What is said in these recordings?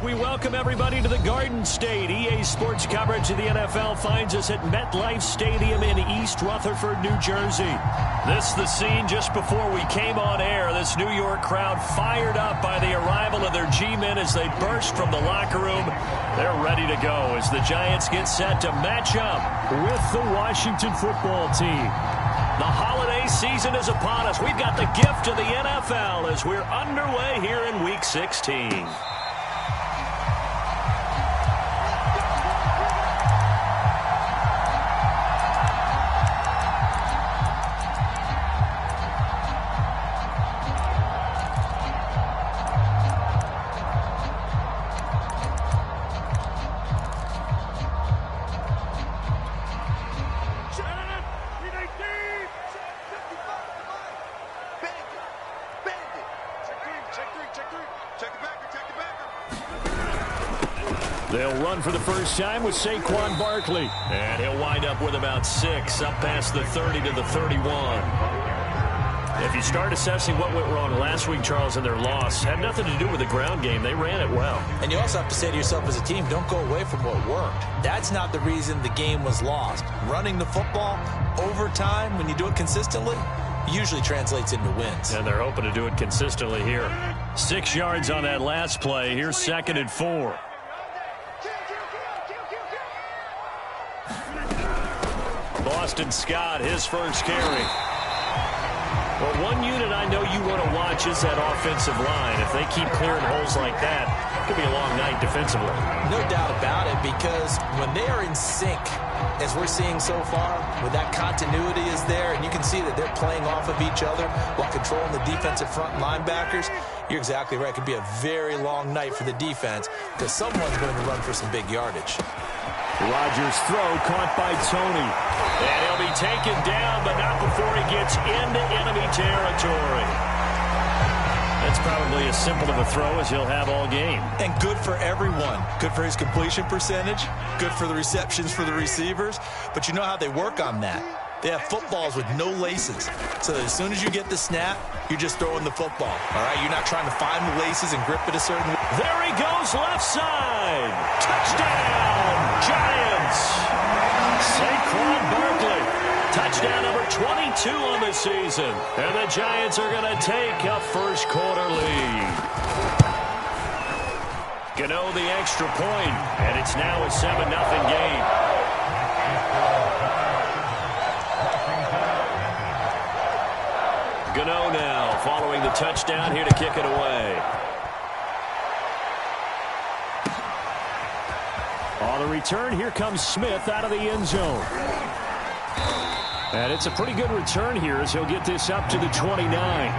We welcome everybody to the Garden State. EA Sports coverage of the NFL finds us at MetLife Stadium in East Rutherford, New Jersey. This is the scene just before we came on air. This New York crowd fired up by the arrival of their G-men as they burst from the locker room. They're ready to go as the Giants get set to match up with the Washington football team. The holiday season is upon us. We've got the gift of the NFL as we're underway here in Week 16. They'll run for the first time with Saquon Barkley. And he'll wind up with about 6, up past the 30 to the 31. If you start assessing what went wrong last week, Charles, in their loss, had nothing to do with the ground game. They ran it well. And you also have to say to yourself as a team, don't go away from what worked. That's not the reason the game was lost. Running the football over time, when you do it consistently, usually translates into wins. And they're hoping to do it consistently here. 6 yards on that last play. Here's 2nd and 4. Boston Scott, his first carry. Well, one unit I know you want to watch is that offensive line. If they keep clearing holes like that, it could be a long night defensively. No doubt about it, because when they are in sync, as we're seeing so far, where that continuity is there, and you can see that they're playing off of each other while controlling the defensive front linebackers, you're exactly right. It could be a very long night for the defense because someone's going to run for some big yardage. Rodgers' throw caught by Tony. And he'll be taken down, but not before he gets into enemy territory. That's probably as simple of a throw as he'll have all game. And good for everyone. Good for his completion percentage. Good for the receptions for the receivers. But you know how they work on that. They have footballs with no laces. So that as soon as you get the snap, you're just throwing the football. All right, you're not trying to find the laces and grip it a certain way. There he goes, left side. Touchdown, Giants. Saquon Barkley. Touchdown number 22 on the season. And the Giants are going to take a first quarter lead. Gano the extra point, and it's now a 7-0 game. Gano now following the touchdown here to kick it away. On the return, here comes Smith out of the end zone. And it's a pretty good return here as he'll get this up to the 29.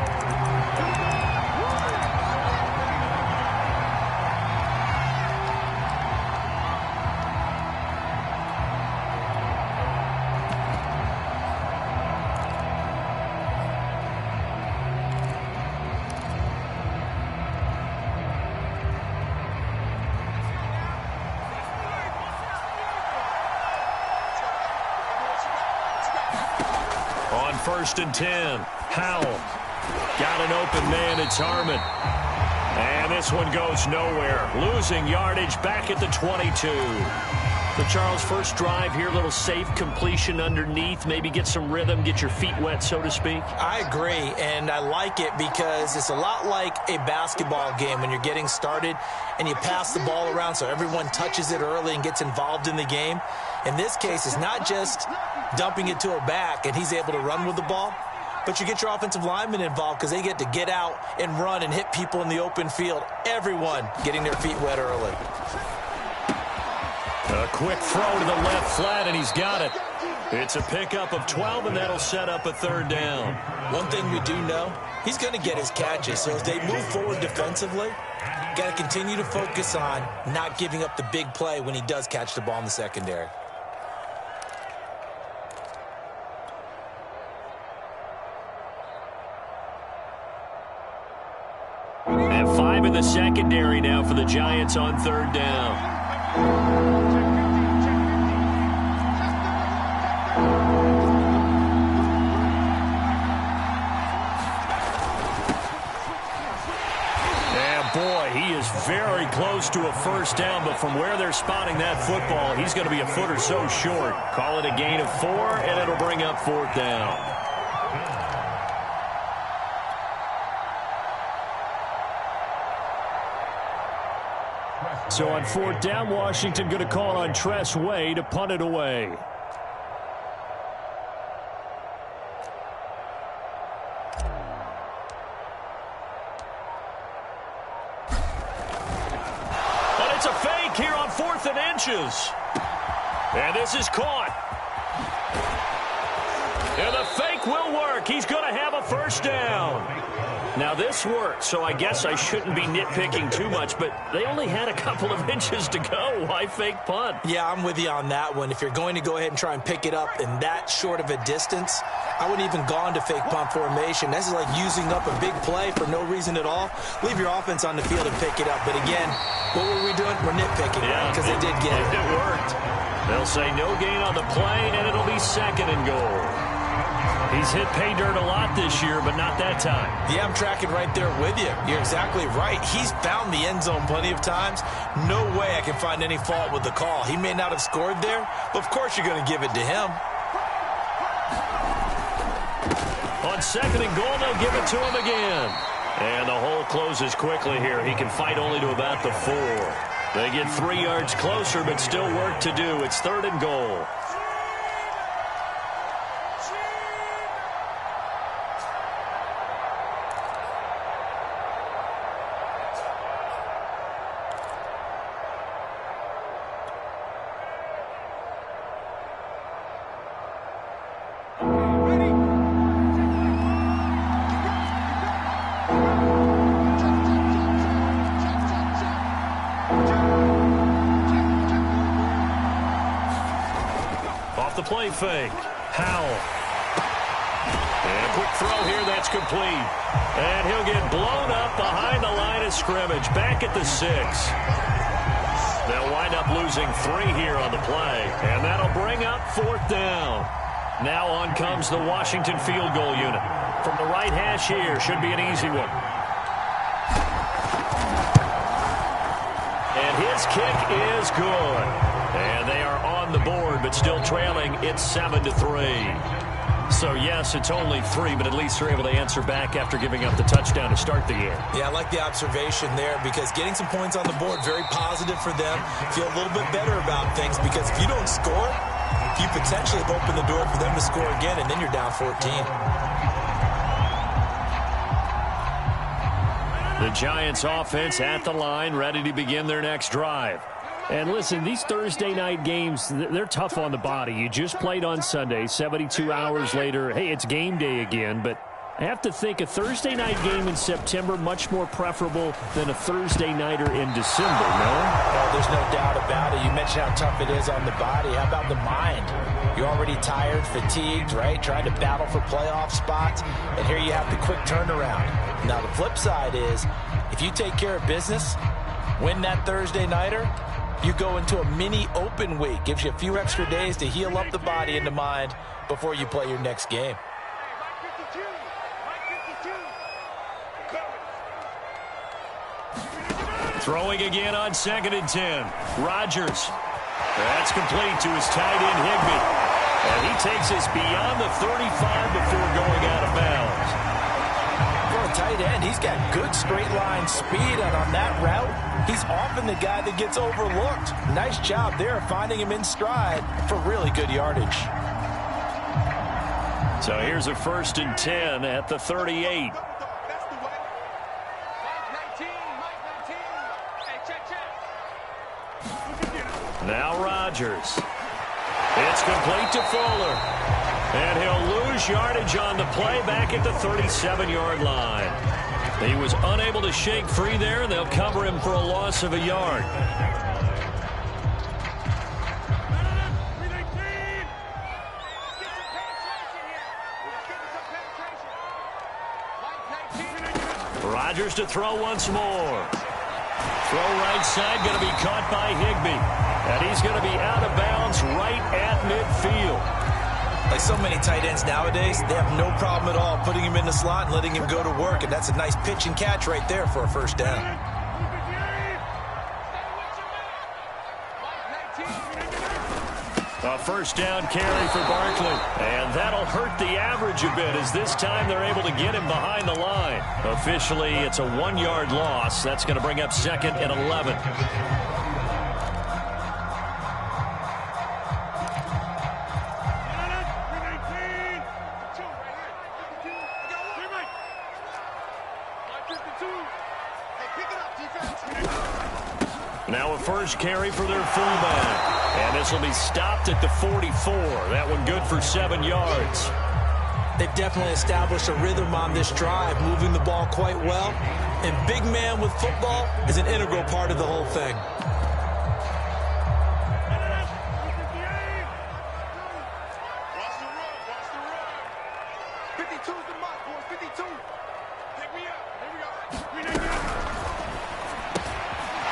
On 1st and 10, Howell got an open man. It's Harmon. And this one goes nowhere. Losing yardage back at the 22. So, Charles, first drive here, little safe completion underneath. Maybe get some rhythm, get your feet wet, so to speak. I agree, and I like it because it's a lot like a basketball game when you're getting started and you pass the ball around so everyone touches it early and gets involved in the game. In this case, it's not just dumping it to a back and he's able to run with the ball, but you get your offensive linemen involved because they get to get out and run and hit people in the open field. Everyone getting their feet wet early. A quick throw to the left flat, and he's got it. It's a pickup of 12, and that'll set up a 3rd down. One thing we do know, he's going to get his catches. So as they move forward defensively, got to continue to focus on not giving up the big play when he does catch the ball in the secondary. And 5 in the secondary now for the Giants on 3rd down. Boy, he is very close to a first down, but from where they're spotting that football, he's going to be a foot or so short. Call it a gain of 4, and it'll bring up 4th down. So on 4th down, Washington going to call on Tress Way to punt it away. But it's a fake here on 4th and inches. And this is caught. And the fake will work. He's going to have a first down. Now, this worked, so I guess I shouldn't be nitpicking too much, but they only had a couple of inches to go. Why fake punt? Yeah, I'm with you on that one. If you're going to go ahead and try and pick it up in that short of a distance, I wouldn't even gone to fake punt formation. This is like using up a big play for no reason at all. Leave your offense on the field and pick it up. But again, what were we doing? We're nitpicking, yeah, because they did get it. It worked. They'll say no gain on the play, and it'll be 2nd and goal. He's hit pay dirt a lot this year, but not that time. Yeah, I'm tracking right there with you. You're exactly right. He's found the end zone plenty of times. No way I can find any fault with the call. He may not have scored there, but of course you're going to give it to him. On 2nd and goal, they'll give it to him again. And the hole closes quickly here. He can fight only to about the 4. They get 3 yards closer, but still work to do. It's 3rd and goal. The play fake. Howell. And a quick throw here. That's complete. And he'll get blown up behind the line of scrimmage. Back at the 6. They'll wind up losing 3 here on the play. And that'll bring up 4th down. Now on comes the Washington field goal unit. From the right hash here. Should be an easy one. And his kick is good. And they are on the board, but still trailing. It's 7-3. So, yes, it's only 3, but at least they're able to answer back after giving up the touchdown to start the year. Yeah, I like the observation there because getting some points on the board, very positive for them. Feel a little bit better about things because if you don't score, you potentially have opened the door for them to score again, and then you're down 14. The Giants offense at the line, ready to begin their next drive. And listen, these Thursday night games, they're tough on the body. You just played on Sunday, 72 hours later. Hey, it's game day again, but I have to think a Thursday night game in September much more preferable than a Thursday nighter in December, no? Oh, there's no doubt about it. You mentioned how tough it is on the body. How about the mind? You're already tired, fatigued, right? Trying to battle for playoff spots, and here you have the quick turnaround. Now, the flip side is, if you take care of business, win that Thursday nighter, you go into a mini open week. Gives you a few extra days to heal up the body and the mind before you play your next game. Throwing again on 2nd and 10. Rodgers. That's complete to his tight end, Higbee. And he takes us beyond the 35 before going out of bounds. For a tight end, he's got good straight line speed, and on that route, he's often the guy that gets overlooked. Nice job there finding him in stride for really good yardage. So here's a 1st and 10 at the 38. Now Rodgers. It's complete to Fuller. And he'll lose yardage on the play back at the 37-yard line. He was unable to shake free there, and they'll cover him for a loss of a yard. Rodgers to throw once more. Throw right side, going to be caught by Higbee. And he's going to be out of bounds right at midfield. Like so many tight ends nowadays, they have no problem at all putting him in the slot and letting him go to work. And that's a nice pitch and catch right there for a first down. A first down carry for Barkley. And that'll hurt the average a bit as this time they're able to get him behind the line. Officially, it's a 1-yard loss. That's going to bring up 2nd and 11. Now a first carry for their fullback. And this will be stopped at the 44. That one good for 7 yards. They've definitely established a rhythm on this drive, moving the ball quite well. And big man with football is an integral part of the whole thing. Watch the run, watch the run. 52 is the mark, boys, 52. Pick me up, here we go.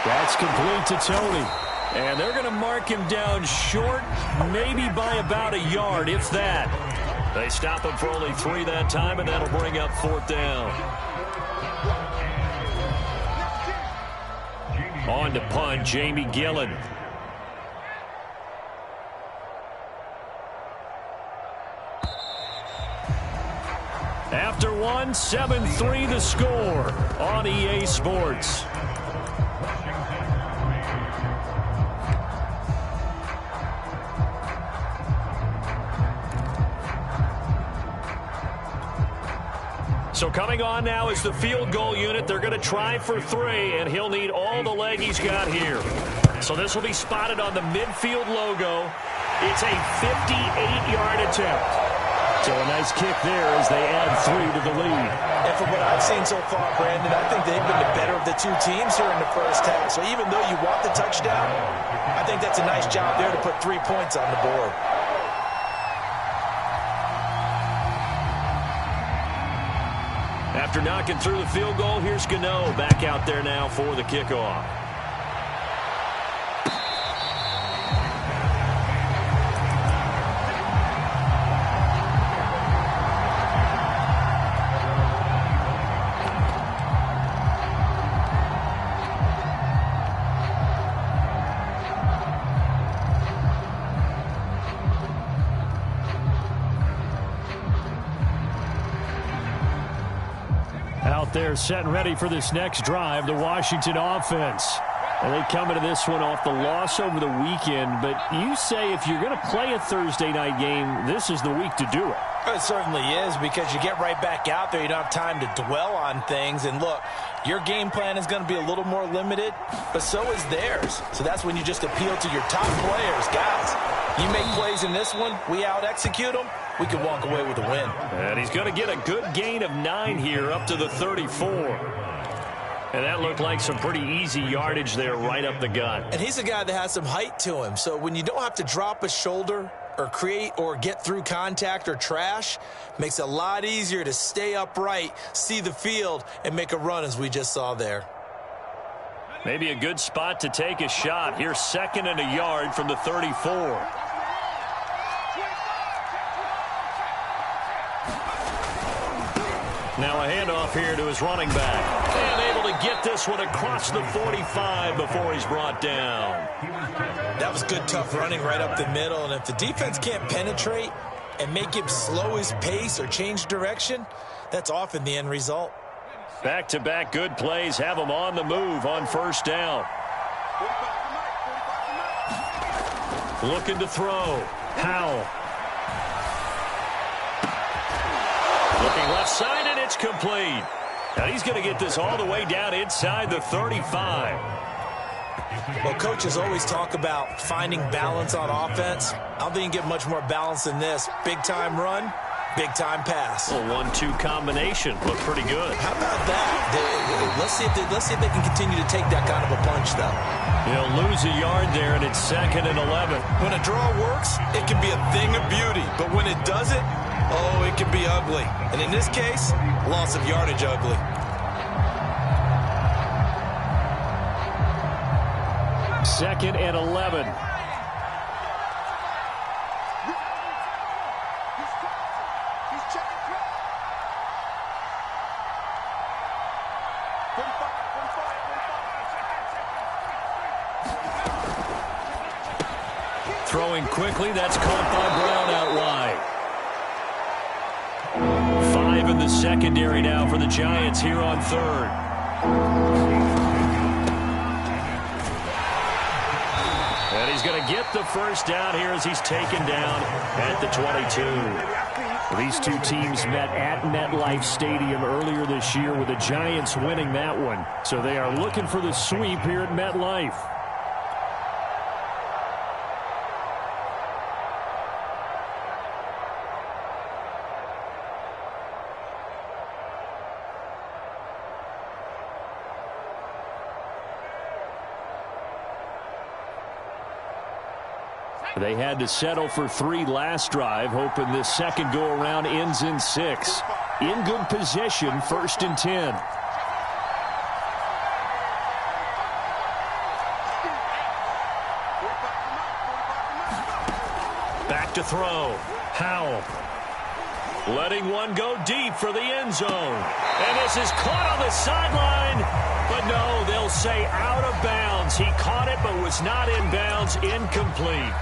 That's complete to Tony. And they're going to mark him down short, maybe by about a yard, if that. They stop him for only 3 that time, and that'll bring up 4th down. On to punt, Jamie Gillen. After one, 7-3 the score on EA Sports. So coming on now is the field goal unit. They're going to try for 3, and he'll need all the leg he's got here. So this will be spotted on the midfield logo. It's a 58-yard attempt. So a nice kick there as they add 3 to the lead. And from what I've seen so far, Brandon, I think they've been the better of the two teams here in the first half. So even though you want the touchdown, I think that's a nice job there to put 3 points on the board. After knocking through the field goal, here's Gano back out there now for the kickoff. Out there set and ready for this next drive, the Washington offense. And they come into this one off the loss over the weekend. But you say if you're going to play a Thursday night game, this is the week to do it. It certainly is, because you get right back out there. You don't have time to dwell on things. And look, your game plan is going to be a little more limited, but so is theirs. So that's when you just appeal to your top players. Guys, you make plays in this one, we out-execute them, we can walk away with a win. And he's going to get a good gain of 9 here up to the 34. And that looked like some pretty easy yardage there right up the gut. And he's a guy that has some height to him. So when you don't have to drop a shoulder or create or get through contact or trash, makes it a lot easier to stay upright, see the field, and make a run as we just saw there. Maybe a good spot to take a shot. Here's 2nd and a yard from the 34. Now a handoff here to his running back. And able to get this one across the 45 before he's brought down. That was good, tough running right up the middle. And if the defense can't penetrate and make him slow his pace or change direction, that's often the end result. Back-to-back good plays have him on the move on first down. Looking to throw. Howell. Looking left side, and it's complete. And he's going to get this all the way down inside the 35. Well, coaches always talk about finding balance on offense. I don't think you can get much more balance than this. Big-time run, big-time pass. A 1-2 combination. Looked pretty good. How about that? Let's see if they can continue to take that kind of a punch, though. He'll lose a yard there, and it's 2nd and 11. When a draw works, it can be a thing of beauty. But when it doesn't, oh, it can be ugly. And in this case, loss of yardage ugly. Second and 11. going quickly. That's caught by Brown out wide. 5 in the secondary now for the Giants here on third. And he's going to get the first down here as he's taken down at the 22. These two teams met at MetLife Stadium earlier this year with the Giants winning that one. So they are looking for the sweep here at MetLife. They had to settle for 3 last drive, hoping this second go-around ends in 6. In good position, 1st and 10. Back to throw. Howell. Letting one go deep for the end zone. And this is caught on the sideline. But no, they'll say out of bounds. He caught it but was not in bounds. Incomplete.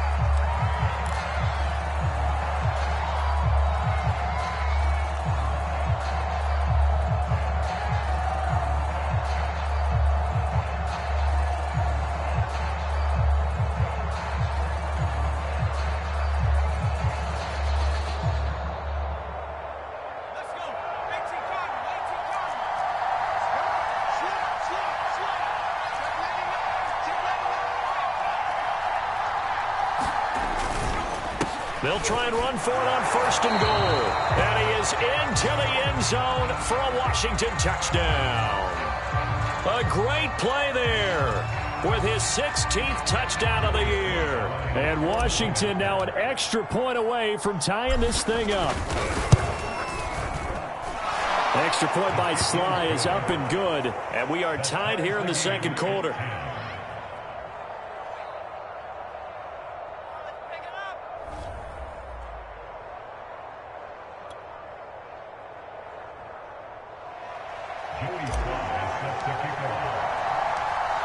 They'll try and run for it on 1st and goal. And he is into the end zone for a Washington touchdown. A great play there with his 16th touchdown of the year. And Washington now an extra point away from tying this thing up. Extra point by Sly is up and good. And we are tied here in the second quarter.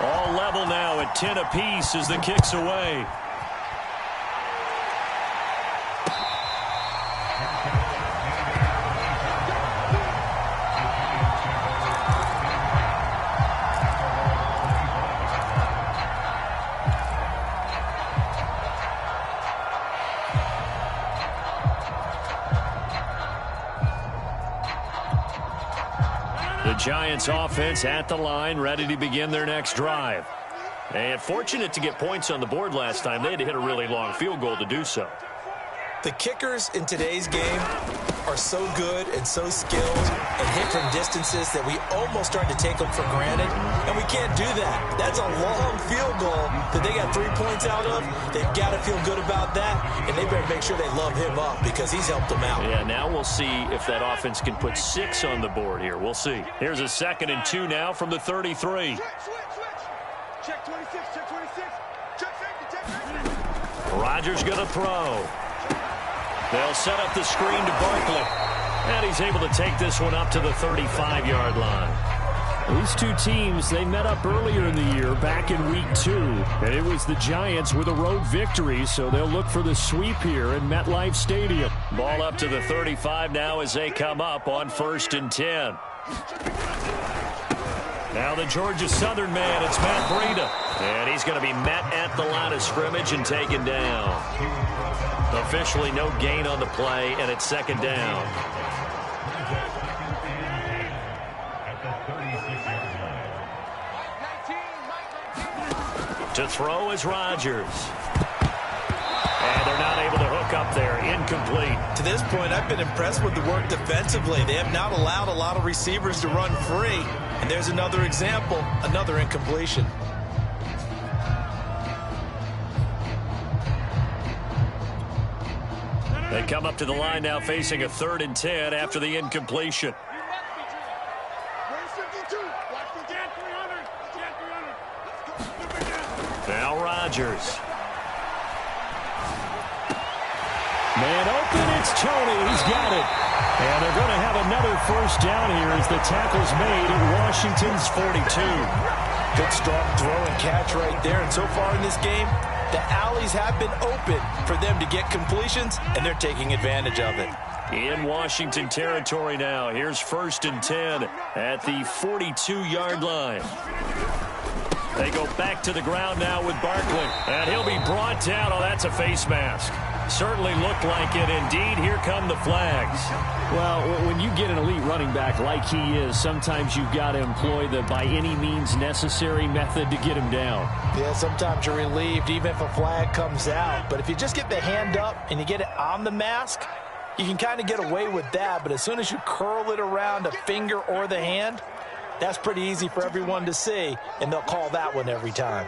All level now at 10 apiece as the kick's away. The Giants offense at the line, ready to begin their next drive. And fortunate to get points on the board last time. They had to hit a really long field goal to do so. The kickers in today's game are so good and so skilled and hit from distances that we almost start to take them for granted, and we can't do that. That's a long field goal that they got 3 points out of. They've got to feel good about that, and they better make sure they love him up because he's helped them out. Yeah, now we'll see if that offense can put 6 on the board here. We'll see. Here's a 2nd and 2 now from the 33. Check 26, check 26. Check safety, check safety. Rodgers going to throw. They'll set up the screen to Barkley. And he's able to take this one up to the 35-yard line. These two teams, they met up earlier in the year, back in week 2. And it was the Giants with a road victory, so they'll look for the sweep here in MetLife Stadium. Ball up to the 35 now as they come up on 1st and 10. Now the Georgia Southern man, it's Matt Breida. And he's going to be met at the line of scrimmage and taken down. Officially no gain on the play, and it's 2nd down. To throw is Rodgers. And they're not able to hook up there. Incomplete. To this point, I've been impressed with the work defensively. They have not allowed a lot of receivers to run free. And there's another example, another incompletion. They come up to the line now facing a 3rd and 10 after the incompletion. Now Rodgers. Man open, it's Tony. He's got it. And they're going to have another 1st down here as the tackle's made at Washington's 42. Good strong throw and catch right there. And so far in this game, The alleys have been open for them to get completions, and they're taking advantage of it. In Washington territory now. Here's 1st and 10 at the 42-yard line. They go back to the ground now with Barkley. And he'll be brought down. Oh, that's a face mask. Certainly looked like it. Indeed, here come the flags. Well, when you get an elite running back like he is, sometimes you've got to employ the by any means necessary method to get him down. Yeah, sometimes you're relieved even if a flag comes out. But if you just get the hand up and you get it on the mask, you can kind of get away with that. But as soon as you curl it around a finger or the hand, that's pretty easy for everyone to see, and they'll call that one every time.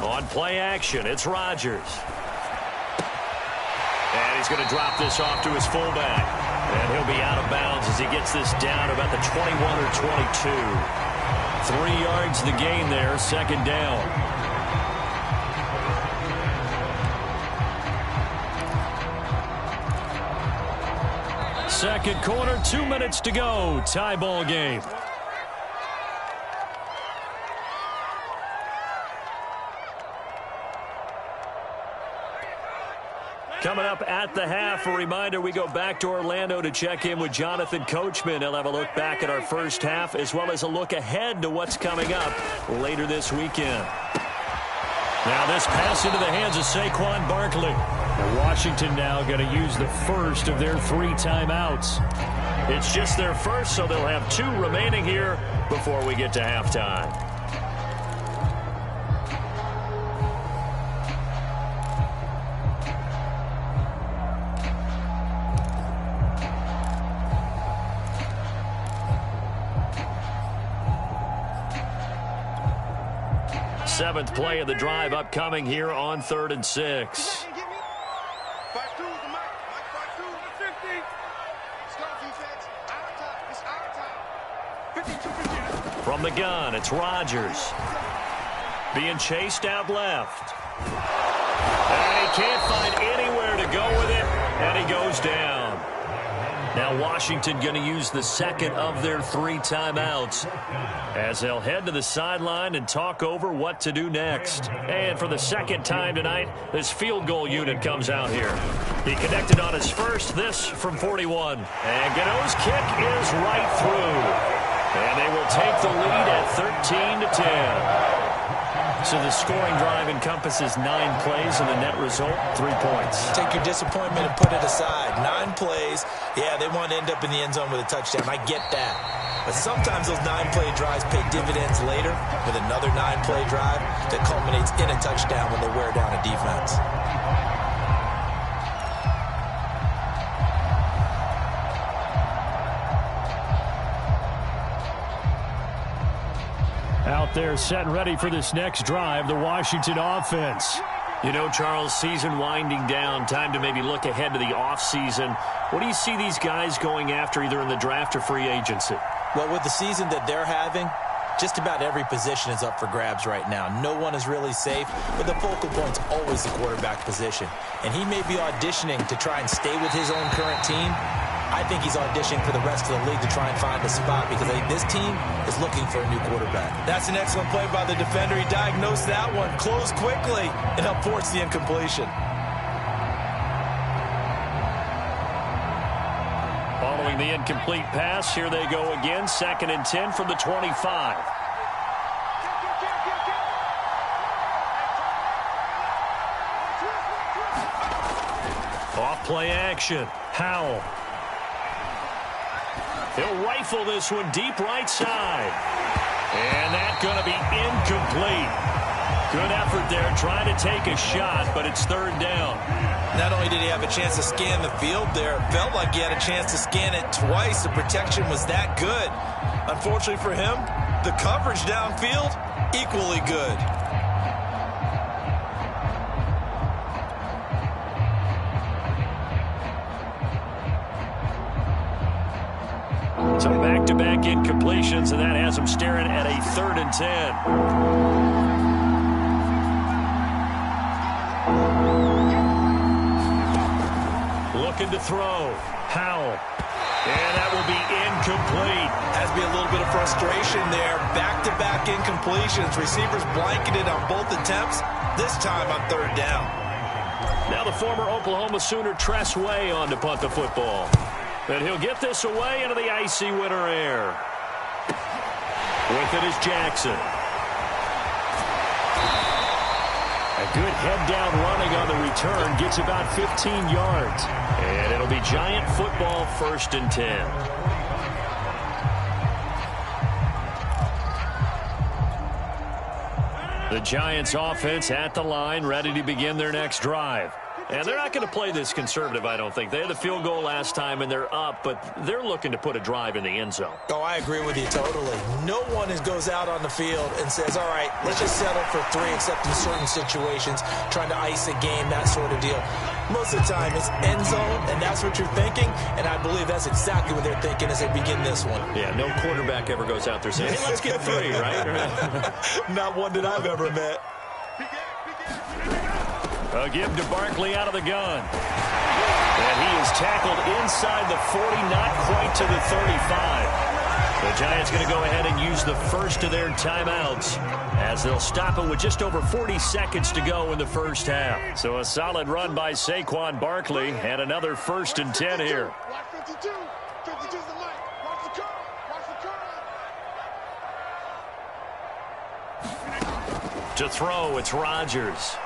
On play action, it's Rodgers. And he's going to drop this off to his fullback. And he'll be out of bounds as he gets this down about the 21 or 22. 3 yards the gain there, 2nd down. Second quarter, 2 minutes to go. Tie ball game. Coming up at the half, a reminder, we go back to Orlando to check in with Jonathan Coachman. He'll have a look back at our first half as well as a look ahead to what's coming up later this weekend. Now this pass into the hands of Saquon Barkley. And Washington now going to use the first of their 3 timeouts. It's just their first, so they'll have 2 remaining here before we get to halftime. Seventh play of the drive upcoming here on 3rd and 6. From the gun, it's Rodgers. Being chased out left. And he can't find anywhere to go with it, and he goes down. Now Washington going to use the second of their 3 timeouts as they'll head to the sideline and talk over what to do next. And for the second time tonight, this field goal unit comes out here. He connected on his first, this from 41. And Gano's kick is right through. And they will take the lead at 13-10. So the scoring drive encompasses 9 plays, and the net result, 3 points. Take your disappointment and put it aside. 9 plays. Yeah, they want to end up in the end zone with a touchdown. I get that. But sometimes those 9-play drives pay dividends later with another 9-play drive that culminates in a touchdown when they wear down a defense. Out there set and ready for this next drive, the Washington offense. You know, Charles, season winding down, time to maybe look ahead to the offseason. What do you see these guys going after either in the draft or free agency? Well, with the season that they're having, just about every position is up for grabs right now. No one is really safe, but the focal point's always the quarterback position. And he may be auditioning to try and stay with his own current team. I think he's auditioning for the rest of the league to try and find a spot because I think this team is looking for a new quarterback. That's an excellent play by the defender. He diagnosed that one, closed quickly, and helped force the incompletion. Following the incomplete pass, here they go again. 2nd and 10 from the 25. Off play action. Howell. He'll rifle this one deep right side. And that's going to be incomplete. Good effort there trying to take a shot, but it's 3rd down. Not only did he have a chance to scan the field there, it felt like he had a chance to scan it twice. The protection was that good. Unfortunately for him, the coverage downfield, equally good. So back-to-back incompletions, and that has him staring at a 3rd and 10. Looking to throw. Howell. And that will be incomplete. Has to be a little bit of frustration there. Back-to-back incompletions. Receivers blanketed on both attempts, this time on third down. Now the former Oklahoma Sooner Tress Way on to punt the football. And he'll get this away into the icy winter air. With it is Jackson. A good head-down running on the return. Gets about 15 yards. And it'll be Giant football, 1st and 10. The Giants offense at the line, ready to begin their next drive. And they're not going to play this conservative, I don't think. They had the field goal last time, and they're up, but they're looking to put a drive in the end zone. Oh, I agree with you totally. No one goes out on the field and says, all right, let's just settle for 3, except in certain situations, trying to ice a game, that sort of deal. Most of the time, it's end zone, and that's what you're thinking, and I believe that's exactly what they're thinking as they begin this one. Yeah, no quarterback ever goes out there saying, hey, let's get 3, right? Not one that I've ever met. A give to Barkley out of the gun. And he is tackled inside the 40, not quite to the 35. The Giants going to go ahead and use the first of their timeouts as they'll stop it with just over 40 seconds to go in the first half. So a solid run by Saquon Barkley and another 1st and 10 here. Watch 52. 52's the light. Watch the curl. Watch the curl. To throw, it's Rodgers.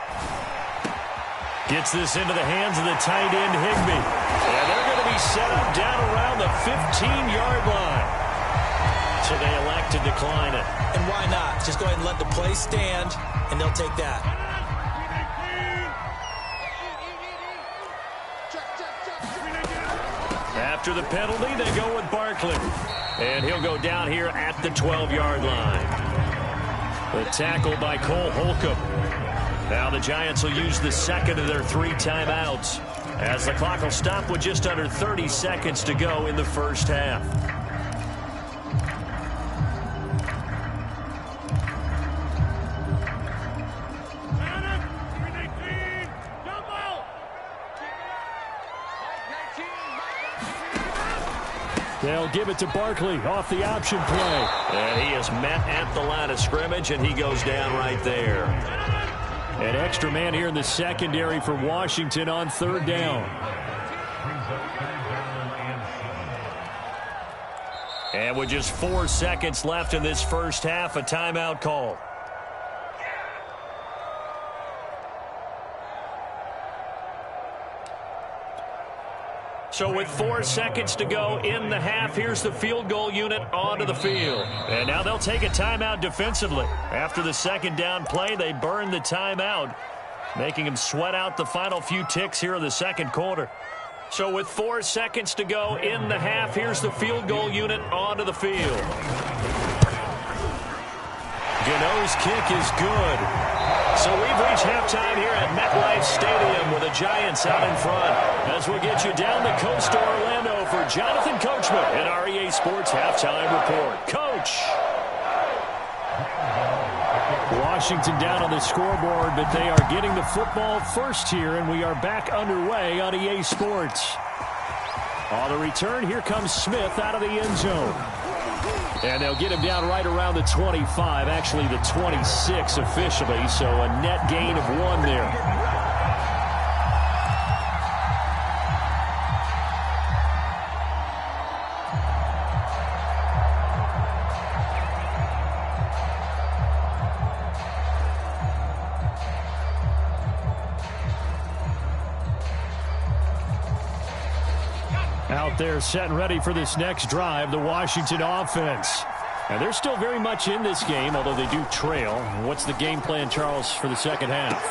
Gets this into the hands of the tight end, Higbee. And they're going to be set up down around the 15-yard line. So they elect to decline it. And why not? Just go ahead and let the play stand, and they'll take that. After the penalty, they go with Barkley. And he'll go down here at the 12-yard line. The tackle by Cole Holcomb. Now the Giants will use the second of their 3 timeouts as the clock will stop with just under 30 seconds to go in the first half. They'll give it to Barkley off the option play. And he is met at the line of scrimmage, and he goes down right there. An extra man here in the secondary for Washington on 3rd down. And with just 4 seconds left in this first half, a timeout call. So with 4 seconds to go in the half, here's the field goal unit onto the field. And now they'll take a timeout defensively. After the second down play, they burn the timeout, making them sweat out the final few ticks here in the second quarter. So with 4 seconds to go in the half, here's the field goal unit onto the field. Gano's kick is good. So we've reached halftime here at MetLife Stadium with the Giants out in front. As we get you down the coast to Orlando for Jonathan Coachman in our EA Sports Halftime Report. Coach! Washington down on the scoreboard, but they are getting the football first here, and we are back underway on EA Sports. On the return, here comes Smith out of the end zone. And they'll get him down right around the 25, actually the 26 officially, so a net gain of 1 there. Out there set and ready for this next drive, the Washington offense. And they're still very much in this game, although they do trail. What's the game plan, Charles, for the second half?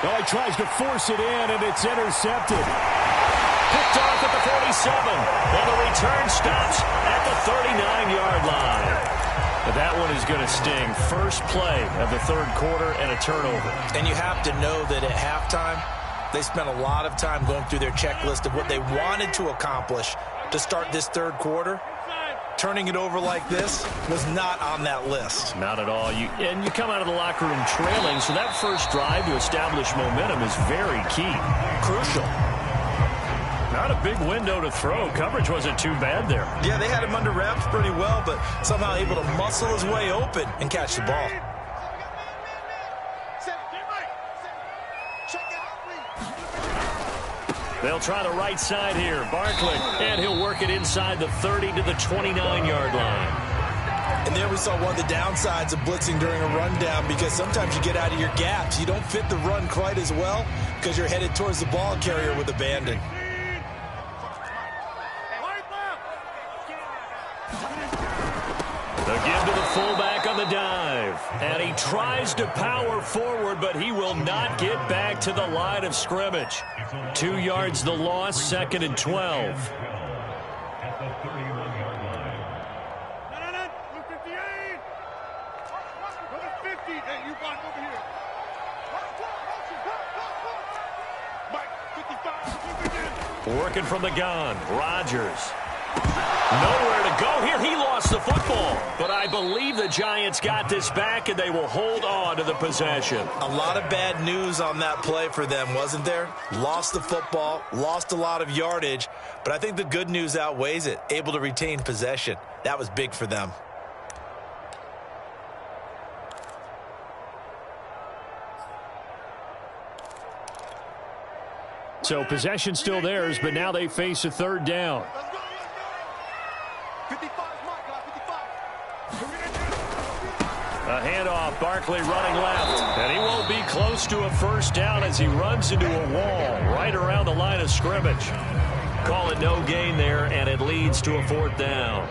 Oh, he tries to force it in, and it's intercepted. Picked off at the 47. And the return stops at the 39-yard line. But that one is going to sting. First play of the third quarter and a turnover. And you have to know that at halftime, they spent a lot of time going through their checklist of what they wanted to accomplish to start this third quarter. Turning it over like this was not on that list. Not at all. You come out of the locker room trailing, so that first drive to establish momentum is very key. Crucial. Not a big window to throw. Coverage wasn't too bad there. Yeah, they had him under wraps pretty well, but somehow able to muscle his way open and catch the ball. They'll try the right side here. Barkley, and he'll work it inside the 30 to the 29-yard line. And there we saw one of the downsides of blitzing during a rundown, because sometimes you get out of your gaps. You don't fit the run quite as well because you're headed towards the ball carrier with abandon. Again to the fullback on the dive. And he tries to power forward, but he will not get back to the line of scrimmage. 2 yards the loss, 2nd and 12. Working from the gun, Rodgers. Nowhere to go here. He lost the football. But I believe the Giants got this back, and they will hold on to the possession. A lot of bad news on that play for them, wasn't there? Lost the football, lost a lot of yardage, but I think the good news outweighs it. Able to retain possession. That was big for them. So possession still theirs, but now they face a 3rd down. A handoff, Barkley running left. And he won't be close to a 1st down as he runs into a wall right around the line of scrimmage. Call it no gain there, and it leads to a 4th down.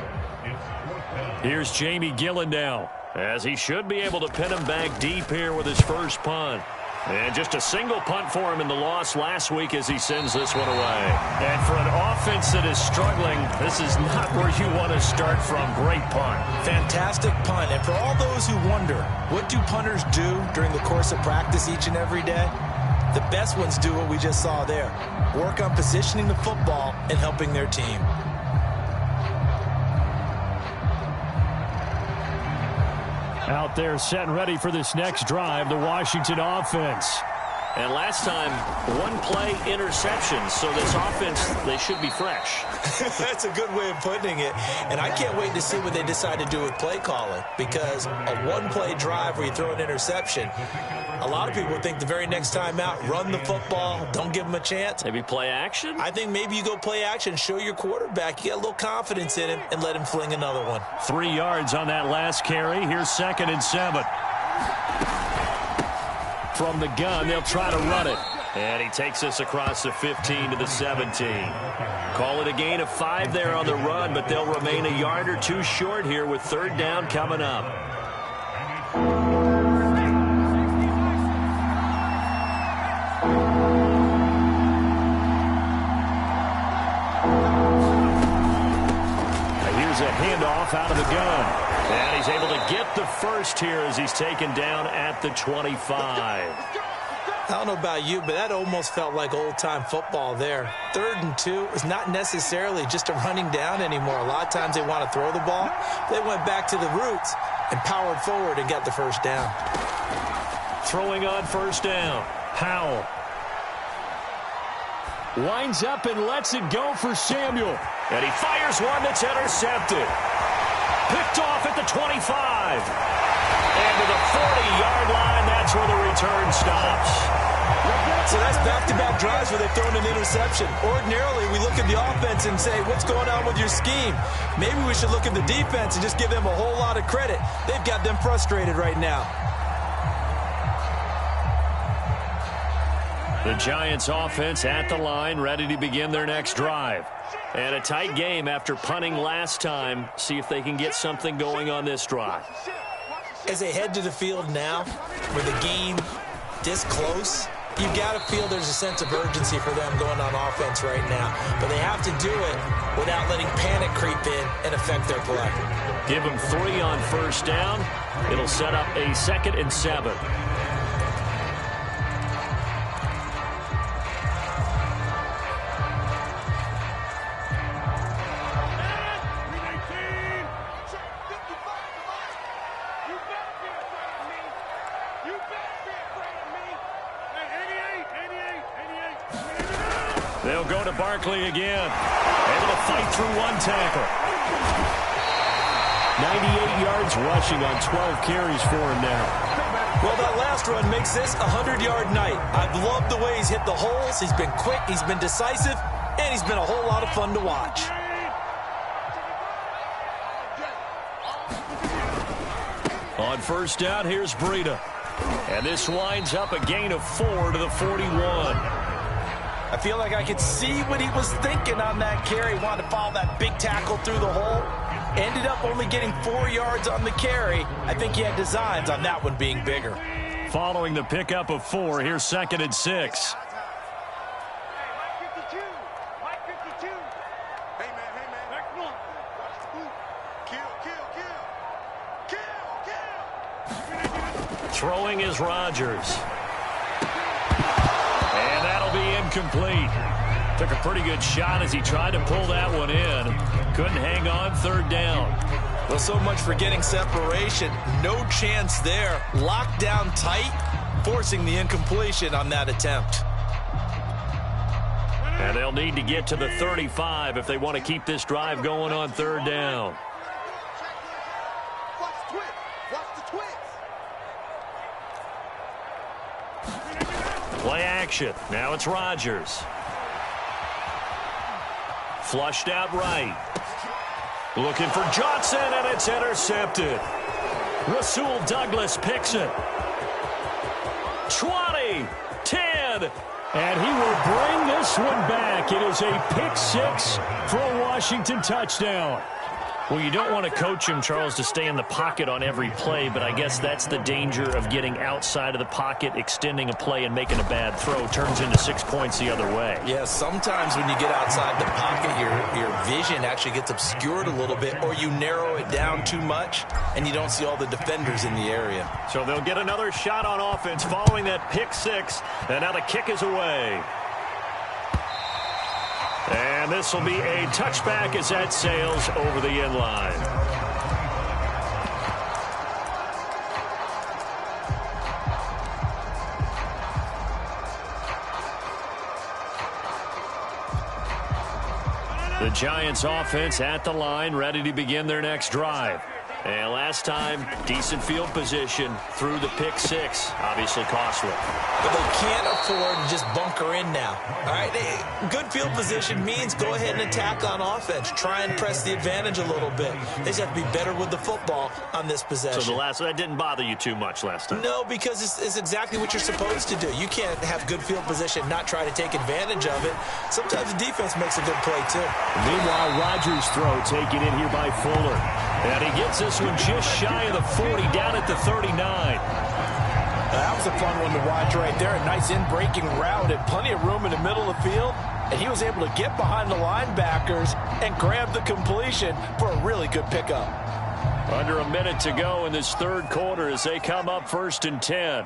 Here's Jamie Gillen now, as he should be able to pin him back deep here with his first punt. And just a single punt for him in the loss last week as he sends this one away. And for an offense that is struggling, this is not where you want to start from. Great punt. Fantastic punt. And for all those who wonder, what do punters do during the course of practice each and every day? The best ones do what we just saw there. Work on positioning the football and helping their team. Out there set and ready for this next drive, the Washington offense. And last time, 1 play interception, so this offense, they should be fresh. That's a good way of putting it. And I can't wait to see what they decide to do with play calling, because a 1-play drive where you throw an interception, a lot of people think the very next time out, run the football, don't give them a chance. Maybe play action? I think maybe you go play action, show your quarterback, you get a little confidence in him, and let him fling another one. 3 yards on that last carry. Here's 2nd and 7. From the gun, they'll try to run it. And he takes us across the 15 to the 17. Call it a gain of 5 there on the run, but they'll remain a yard or 2 short here with 3rd down coming up. Here's a handoff out of the gun. And he's able to get the first here as he's taken down at the 25. I don't know about you, but that almost felt like old-time football there. 3rd and 2 is not necessarily just a running down anymore. A lot of times they want to throw the ball. They went back to the roots and powered forward and got the 1st down. Throwing on 1st down. Howell winds up and lets it go for Samuel. And he fires one that's intercepted. Picked off at the 25. And to the 40-yard line, that's where the return stops. So that's back-to-back drives where they've thrown an interception. Ordinarily, we look at the offense and say, what's going on with your scheme? Maybe we should look at the defense and just give them a whole lot of credit. They've got them frustrated right now. The Giants offense at the line, ready to begin their next drive. And a tight game after punting last time. See if they can get something going on this drive. As they head to the field now, with the game this close, you've got to feel there's a sense of urgency for them going on offense right now. But they have to do it without letting panic creep in and affect their play. Give them 3 on 1st down. It'll set up a 2nd and 7. They'll go to Barkley again. Able to fight through one tackle. 98 yards rushing on 12 carries for him now. Well, that last run makes this a 100-yard night. I've loved the way he's hit the holes. He's been quick, he's been decisive, and he's been a whole lot of fun to watch. On first down, here's Breida. And this winds up a gain of 4 to the 41. I feel like I could see what he was thinking on that carry. Wanted to follow that big tackle through the hole. Ended up only getting 4 yards on the carry. I think he had designs on that one being bigger. Following the pickup of 4, here's 2nd and 6. Throwing is Rodgers. And that'll be incomplete. Took a pretty good shot as he tried to pull that one in. Couldn't hang on, 3rd down. Well, so much for getting separation. No chance there. Locked down tight, forcing the incompletion on that attempt. And they'll need to get to the 35 if they want to keep this drive going on 3rd down. Play action. Now it's Rodgers. Flushed out right. Looking for Johnson, and it's intercepted. Rasul Douglas picks it. 20, 10. And he will bring this one back. It is a pick 6 for a Washington touchdown. Well, you don't want to coach him, Charles, to stay in the pocket on every play, but I guess that's the danger of getting outside of the pocket, extending a play, and making a bad throw. Turns into 6 points the other way. Yeah, sometimes when you get outside the pocket, your vision actually gets obscured a little bit, or you narrow it down too much, and you don't see all the defenders in the area. So they'll get another shot on offense following that pick 6, and now the kick is away. And this will be a touchback as that sails over the end line. The Giants offense at the line, ready to begin their next drive. And last time, decent field position through the pick 6. Obviously costly. But they can't afford to just bunker in now. All right, good field position means go ahead and attack on offense. Try and press the advantage a little bit. They just have to be better with the football on this possession. So that didn't bother you too much last time? No, because it's exactly what you're supposed to do. You can't have good field position, not try to take advantage of it. Sometimes the defense makes a good play, too. Meanwhile, Rodgers' throw taken in here by Fuller. And he gets this one just shy of the 40, down at the 39. That was a fun one to watch right there. A nice in-breaking route and plenty of room in the middle of the field. And he was able to get behind the linebackers and grab the completion for a really good pickup. Under a minute to go in this 3rd quarter as they come up 1st and 10.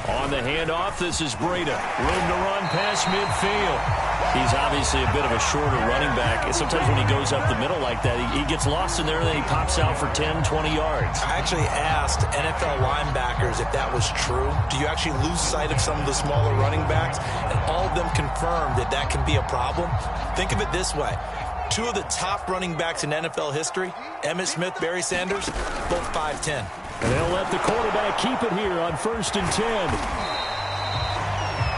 On the handoff, this is Breida. Room to run past midfield. He's obviously a bit of a shorter running back. And sometimes when he goes up the middle like that, he gets lost in there and then he pops out for 10, 20 yards. I actually asked NFL linebackers if that was true. Do you actually lose sight of some of the smaller running backs? And all of them confirmed that that can be a problem. Think of it this way. 2 of the top running backs in NFL history, Emmitt Smith, Barry Sanders, both 5'10". And they'll let the quarterback keep it here on 1st and 10.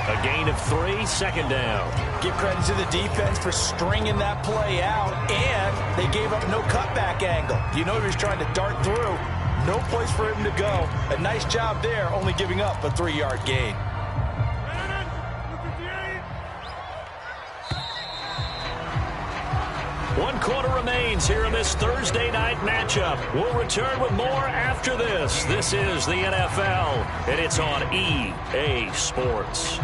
A gain of 3, 2nd down. Give credit to the defense for stringing that play out, and they gave up no cutback angle. You know he was trying to dart through. No place for him to go. A nice job there, only giving up a 3-yard gain. One quarter remains here in this Thursday night matchup. We'll return with more after this. This is the NFL, and it's on EA Sports.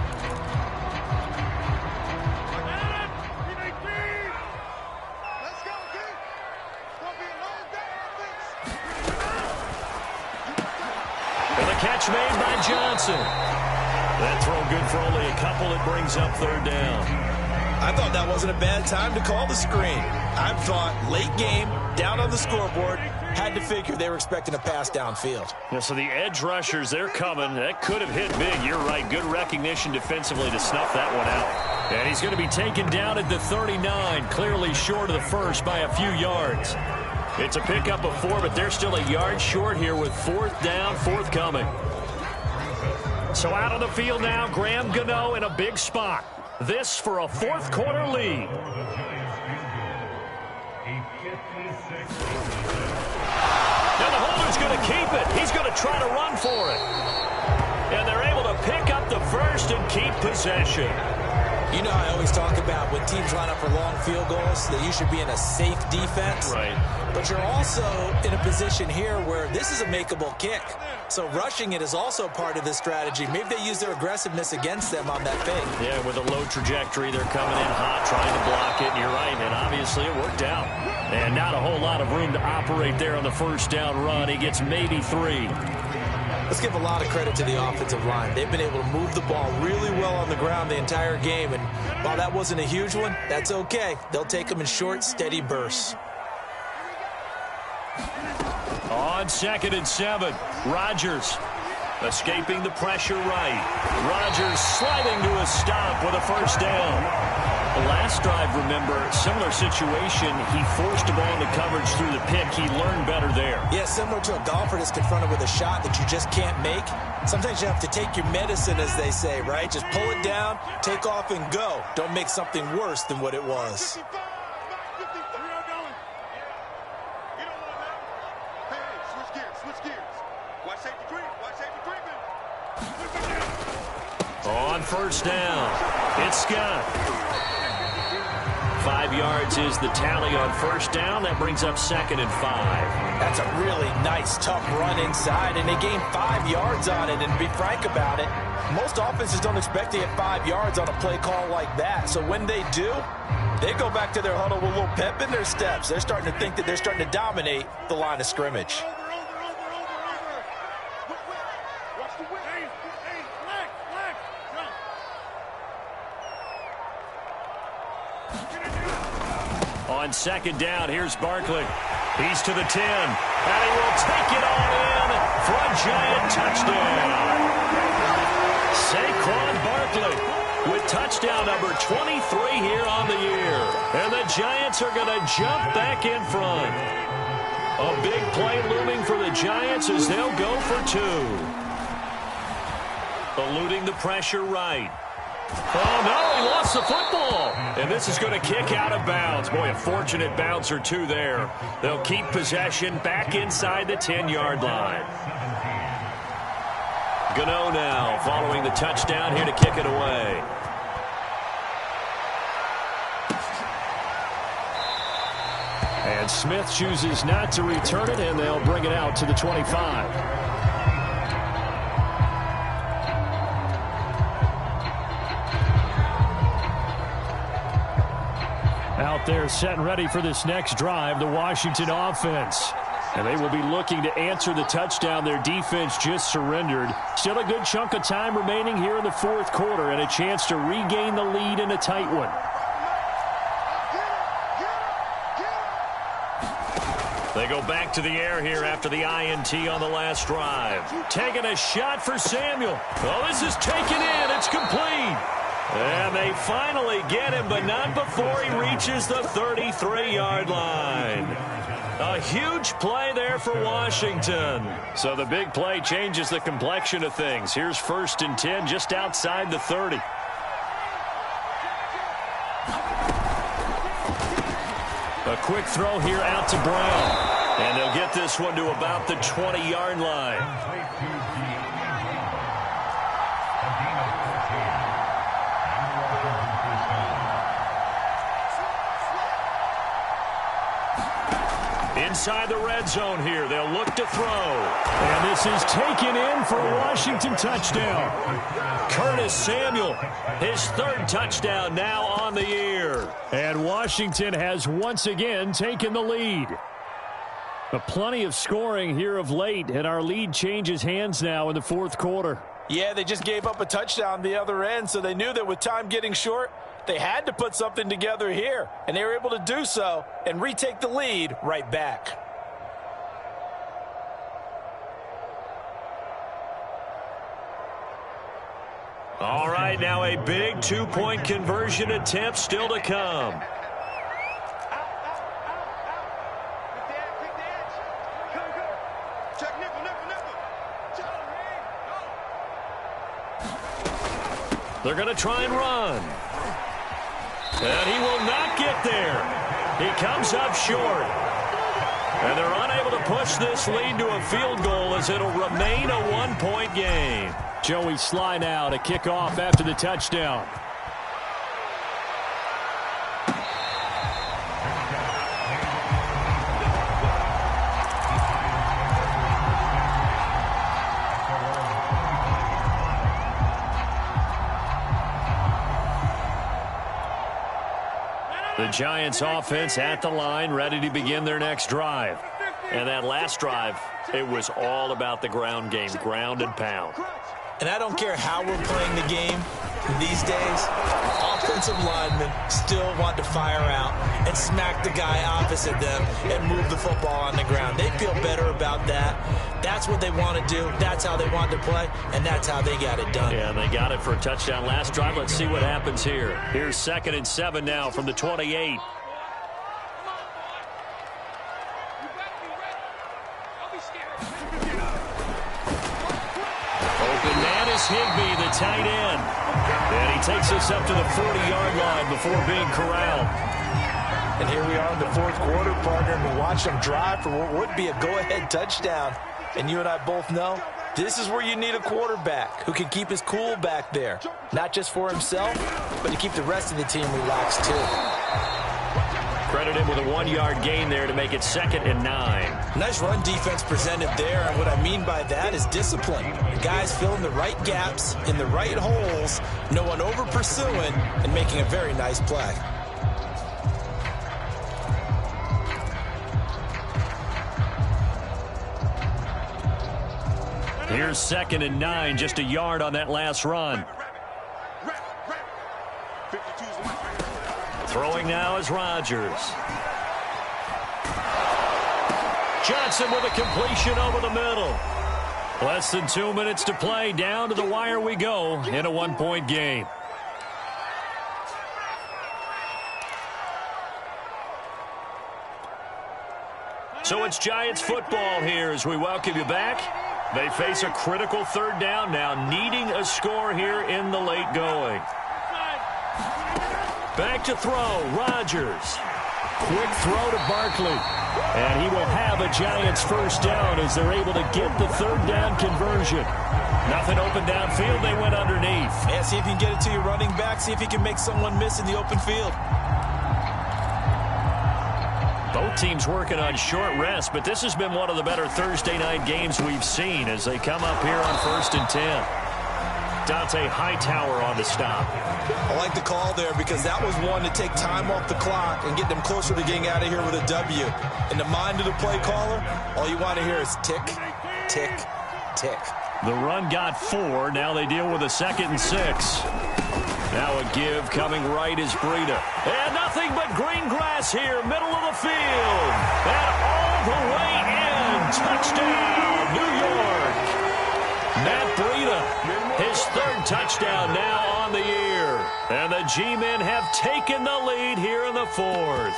And the catch made by Johnson. That throw good for only a couple. It brings up 3rd down. I thought that wasn't a bad time to call the screen. I thought late game, down on the scoreboard, Had to figure they were expecting a pass downfield. Yeah, so the edge rushers, they're coming. That could have hit big. You're right. Good recognition defensively to snuff that one out. And he's going to be taken down at the 39, clearly short of the first by a few yards. It's a pickup of 4, but they're still a yard short here with 4th down, forthcoming. So out on the field now, Graham Gano in a big spot. This for a 4th quarter lead. Now the holder's going to keep it. He's going to try to run for it. And they're able to pick up the first and keep possession. You know, I always talk about when teams line up for long field goals that you should be in a safe defense. Right. But you're also in a position here where this is a makeable kick. So rushing it is also part of this strategy. Maybe they use their aggressiveness against them on that fake. Yeah, with a low trajectory, they're coming in hot, trying to block it. And you're right, and obviously it worked out. And not a whole lot of room to operate there on the first down run. He gets maybe 3. Let's give a lot of credit to the offensive line. They've been able to move the ball really well on the ground the entire game. And while that wasn't a huge one, that's okay. They'll take them in short, steady bursts. On 2nd and 7, Rodgers escaping the pressure right. Rodgers sliding to a stop with a first down. The last drive, remember, similar situation. He forced a ball into coverage through the pick. He learned better there. Yeah, similar to a golfer that's confronted with a shot that you just can't make. Sometimes you have to take your medicine, as they say, right? Just pull it down, take off, and go. Don't make something worse than what it was. On first down, it's Scott. 5 yards is the tally on first down. That brings up 2nd and 5. That's a really nice, tough run inside, and they gained 5 yards on it. And to be frank about it, most offenses don't expect to get 5 yards on a play call like that. So when they do, they go back to their huddle with a little pep in their steps. They're starting to think that they're starting to dominate the line of scrimmage. On 2nd down, here's Barkley. He's to the 10, and he will take it all in for a giant touchdown. Saquon Barkley with touchdown number 23 here on the year. And the Giants are going to jump back in front. A big play looming for the Giants as they'll go for 2. Eluding the pressure right. Oh, no, he lost the football. And this is going to kick out of bounds. Boy, a fortunate bounce or 2 there. They'll keep possession back inside the 10-yard line. Gano now following the touchdown here to kick it away. And Smith chooses not to return it, and they'll bring it out to the 25. Out there set and ready for this next drive, the Washington offense. And they will be looking to answer the touchdown their defense just surrendered. Still a good chunk of time remaining here in the 4th quarter and a chance to regain the lead in a tight one. They go back to the air here after the INT on the last drive. Taking a shot for Samuel. Oh, this is taken in. It's complete. And they finally get him, but not before he reaches the 33-yard line. A huge play there for Washington. So the big play changes the complexion of things. Here's 1st and 10 just outside the 30. A quick throw here out to Brown. And they'll get this one to about the 20-yard line. Inside the red zone here, they'll look to throw. And this is taken in for a Washington touchdown. Curtis Samuel, his 3rd touchdown now on the year. And Washington has once again taken the lead. But plenty of scoring here of late, and our lead changes hands now in the 4th quarter. Yeah, they just gave up a touchdown the other end, so they knew that with time getting short, they had to put something together here, and they were able to do so and retake the lead right back. All right, now a big two-point conversion attempt still to come. They're going to try and run. And he will not get there. He comes up short. And they're unable to push this lead to a field goal as it'll remain a one-point game. Joey Sly now to kick off after the touchdown. The Giants offense at the line, ready to begin their next drive. And that last drive, it was all about the ground game, ground and pound. And I don't care how we're playing the game these days, offensive linemen still want to fire out and smack the guy opposite them and move the football on the ground. They feel better about that. That's what they want to do. That's how they want to play, and that's how they got it done. Yeah, they got it for a touchdown last drive. Let's see what happens here. Here's 2nd and 7 now from the 28. Higbee, the tight end. And he takes us up to the 40-yard line before being corralled. And here we are in the 4th quarter, partner, and we watch them drive for what would be a go-ahead touchdown. And you and I both know this is where you need a quarterback who can keep his cool back there. Not just for himself, but to keep the rest of the team relaxed, too. Credit him with a 1-yard gain there to make it 2nd and 9. Nice run defense presented there, and what I mean by that is discipline. The guys filling the right gaps in the right holes, no one over pursuing, and making a very nice play. Here's 2nd and 9, just a yard on that last run. Throwing now is Rodgers. Johnson with a completion over the middle. Less than 2 minutes to play. Down to the wire we go in a one-point game. So it's Giants football here as we welcome you back. They face a critical 3rd down now, needing a score here in the late going. Back to throw, Rodgers. Quick throw to Barkley. And he will have a Giants 1st down as they're able to get the 3rd down conversion. Nothing open downfield, they went underneath. Yeah, see if you can get it to your running back. See if you can make someone miss in the open field. Both teams working on short rest, but this has been one of the better Thursday night games we've seen as they come up here on 1st and 10. Dante Hightower on the stop. I like the call there because that was one to take time off the clock and get them closer to getting out of here with a W. In the mind of the play caller, all you want to hear is tick, tick, tick. The run got 4. Now they deal with a 2nd and 6. Now a give coming right is Breida. And nothing but green grass here, middle of the field. And all the way in. Touchdown, New York. Matt Breida, his 3rd touchdown now on the year. And the G-men have taken the lead here in the 4th.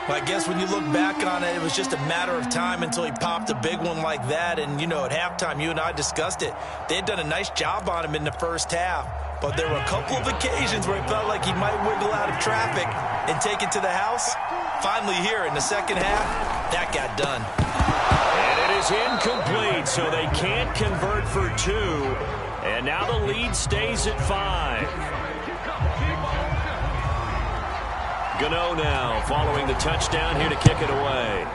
Well, I guess when you look back on it, it was just a matter of time until he popped a big one like that. And, you know, at halftime, you and I discussed it. They had done a nice job on him in the 1st half. But there were a couple of occasions where it felt like he might wiggle out of traffic and take it to the house. Finally here in the 2nd half, that got done. And it is incomplete, so they can't convert for 2. And now the lead stays at 5. Gano now following the touchdown here to kick it away.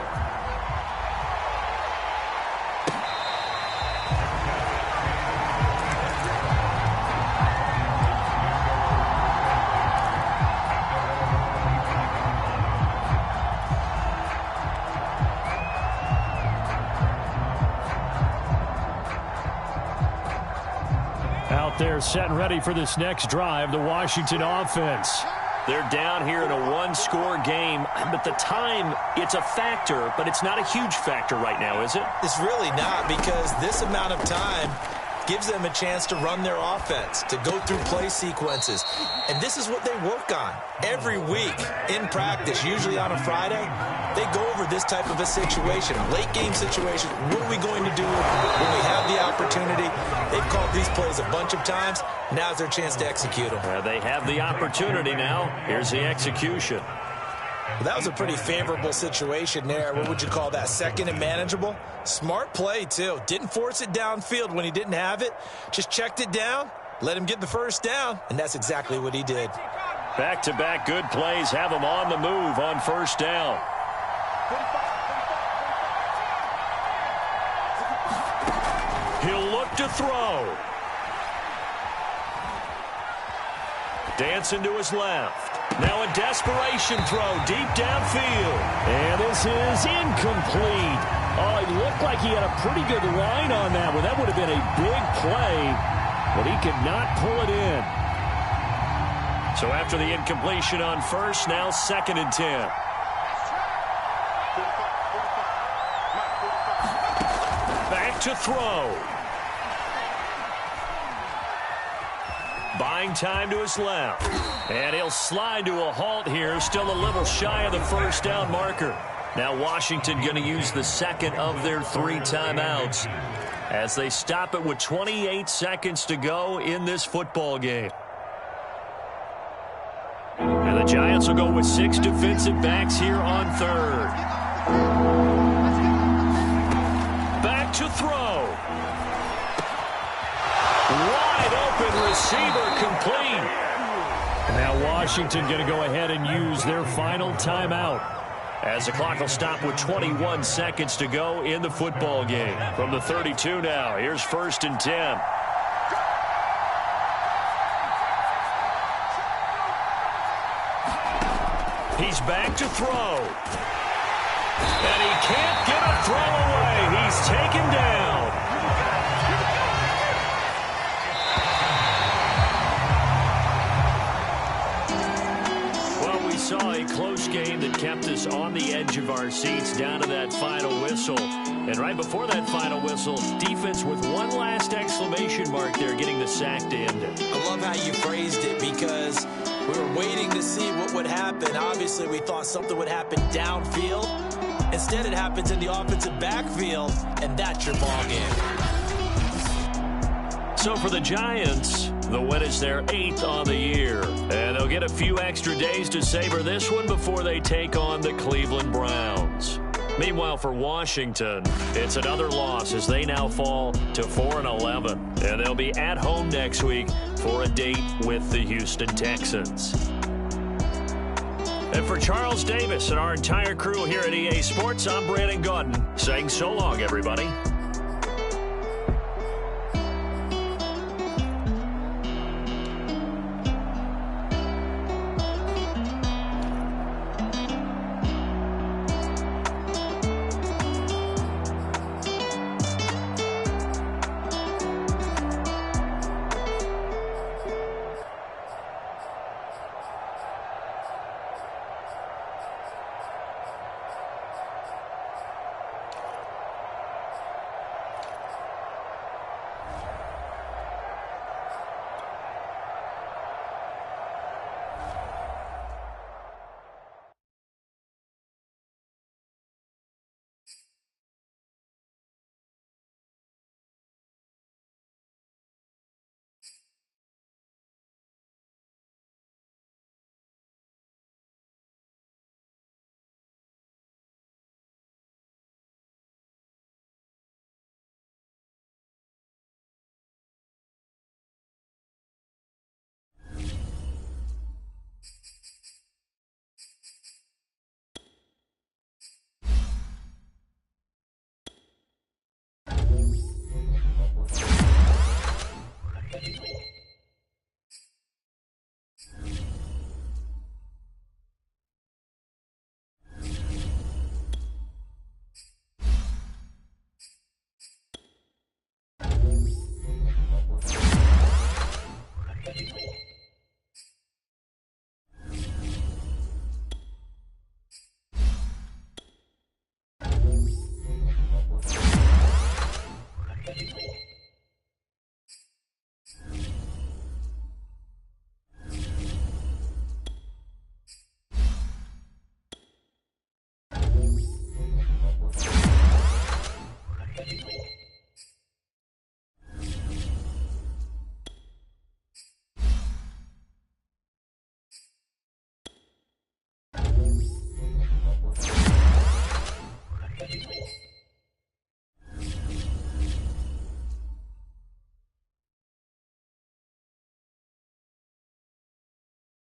They're set and ready for this next drive, the Washington offense. They're down here in a one-score game, but the time, it's a factor, but it's not a huge factor right now, is it? It's really not, because this amount of time, gives them a chance to run their offense, to go through play sequences. And this is what they work on every week in practice, usually on a Friday. They go over this type of a situation, a late-game situation. What are we going to do when we have the opportunity? They've called these plays a bunch of times. Now's their chance to execute them. They have the opportunity now. Here's the execution. Well, that was a pretty favorable situation there. What would you call that? Second and manageable? Smart play, too. Didn't force it downfield when he didn't have it. Just checked it down, let him get the first down, and that's exactly what he did. Back-to-back good plays have him on the move on first down. He'll look to throw. Dancing to his left. Now a desperation throw deep downfield. And this is incomplete. Oh, it looked like he had a pretty good line on that one. That would have been a big play, but he could not pull it in. So after the incompletion on first, now 2nd and 10. Back to throw. Buying time to his left. And he'll slide to a halt here. Still a little shy of the first down marker. Now Washington going to use the second of their 3 timeouts as they stop it with 28 seconds to go in this football game. And the Giants will go with 6 defensive backs here on 3rd. Back to throw. Wide open receiver complete. Now Washington going to go ahead and use their final timeout as the clock will stop with 21 seconds to go in the football game. From the 32 now, here's 1st and 10. He's back to throw. And he can't get a throw away. He's taken down. Well, we saw a close game that kept us on the edge of our seats down to that final whistle. And right before that final whistle, defense with one last exclamation mark there, getting the sack to end it. I love how you phrased it because we were waiting to see what would happen. Obviously, we thought something would happen downfield. Instead, it happens in the offensive backfield, and that's your ball game. So for the Giants, the win is their 8th on the year. And they'll get a few extra days to savor this one before they take on the Cleveland Browns. Meanwhile, for Washington, it's another loss as they now fall to 4-11. And they'll be at home next week for a date with the Houston Texans. And for Charles Davis and our entire crew here at EA Sports, I'm Brandon Gaudin saying so long, everybody.